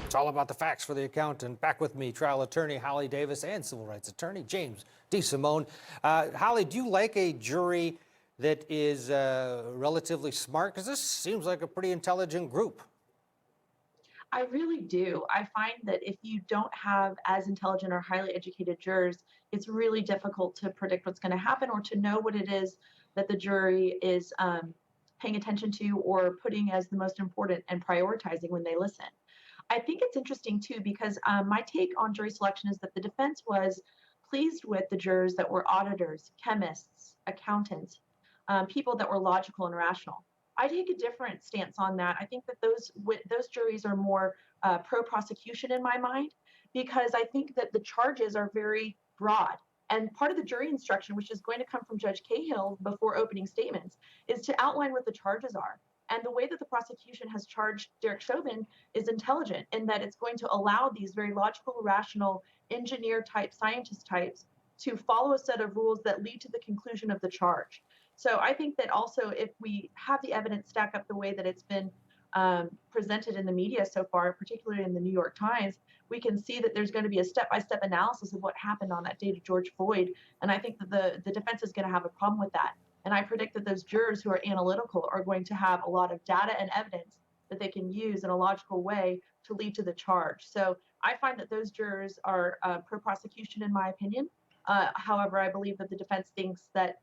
It's all about the facts for the accountant. Back with me, trial attorney Holly Davis and civil rights attorney James DeSimone. Holly, do you like a jury that is relatively smart? Because this seems like a pretty intelligent group. I really do. I find that if you don't have as intelligent or highly educated jurors, it's really difficult to predict what's going to happen or to know what it is that the jury is paying attention to or putting as the most important and prioritizing when they listen. I think it's interesting too because my take on jury selection is that the defense was pleased with the jurors that were auditors, chemists, accountants, people that were logical and rational. I take a different stance on that. I think that those juries are more pro prosecution in my mind because I think that the charges are very broad. And part of the jury instruction, which is going to come from Judge Cahill before opening statements, is to outline what the charges are. And the way that the prosecution has charged Derek Chauvin is intelligent in that it's going to allow these very logical, rational, engineer type, scientist types to follow a set of rules that lead to the conclusion of the charge. So I think that also if we have the evidence stack up the way that it's been presented in the media so far, particularly in the New York Times, we can see that there's going to be a step-by-step analysis of what happened on that day to George Floyd. And I think that the defense is going to have a problem with that. And I predict that those jurors who are analytical are going to have a lot of data and evidence that they can use in a logical way to lead to the charge. So I find that those jurors are pro-prosecution in my opinion. However, I believe that the defense thinks that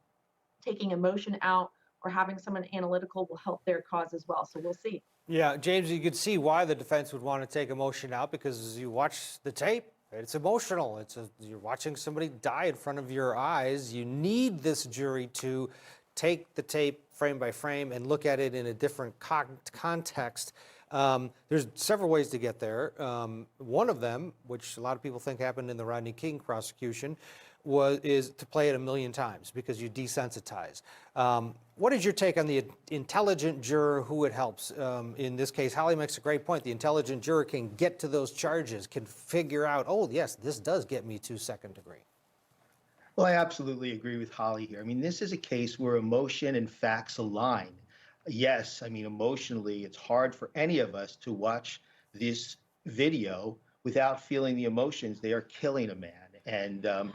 taking emotion out or having someone analytical will help their cause as well. So we'll see. Yeah, James, you could see why the defense would want to take emotion out because as you watch the tape, it's emotional. You're watching somebody die in front of your eyes. You need this jury to take the tape frame by frame and look at it in a different context. There's several ways to get there. One of them, which a lot of people think happened in the Rodney King prosecution, is to play it a million times because you desensitize. What is your take on the intelligent juror who it helps? In this case, Holly makes a great point. The intelligent juror can get to those charges, can figure out, oh, yes, this does get me to second degree. Well, I absolutely agree with Holly here. I mean, this is a case where emotion and facts align. Yes, I mean, emotionally, it's hard for any of us to watch this video without feeling the emotions. They are killing a man. And,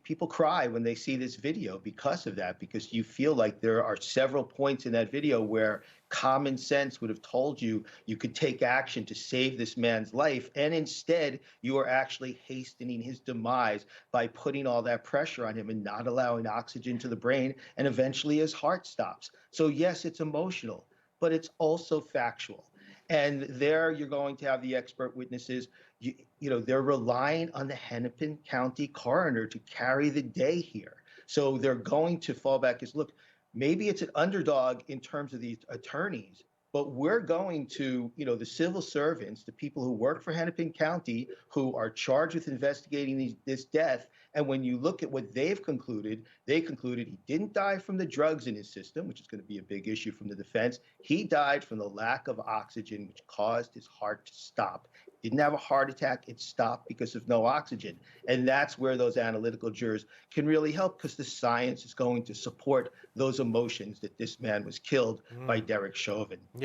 people cry when they see this video because of that, because you feel like there are several points in that video where common sense would have told you you could take action to save this man's life. And instead, you are actually hastening his demise by putting all that pressure on him and not allowing oxygen to the brain. And eventually his heart stops. So yes, it's emotional, but it's also factual. And there you're going to have the expert witnesses. They're relying on the Hennepin County coroner to carry the day here. So they're going to fall back as, look, maybe it's an underdog in terms of the attorneys, but we're going to, the civil servants, the people who work for Hennepin County, who are charged with investigating this death. And when you look at what they've concluded, they concluded he didn't die from the drugs in his system, which is going to be a big issue from the defense. He died from the lack of oxygen, which caused his heart to stop. Didn't have a heart attack. It stopped because of no oxygen. And that's where those analytical jurors can really help because the science is going to support those emotions that this man was killed by Derek Chauvin. Yeah.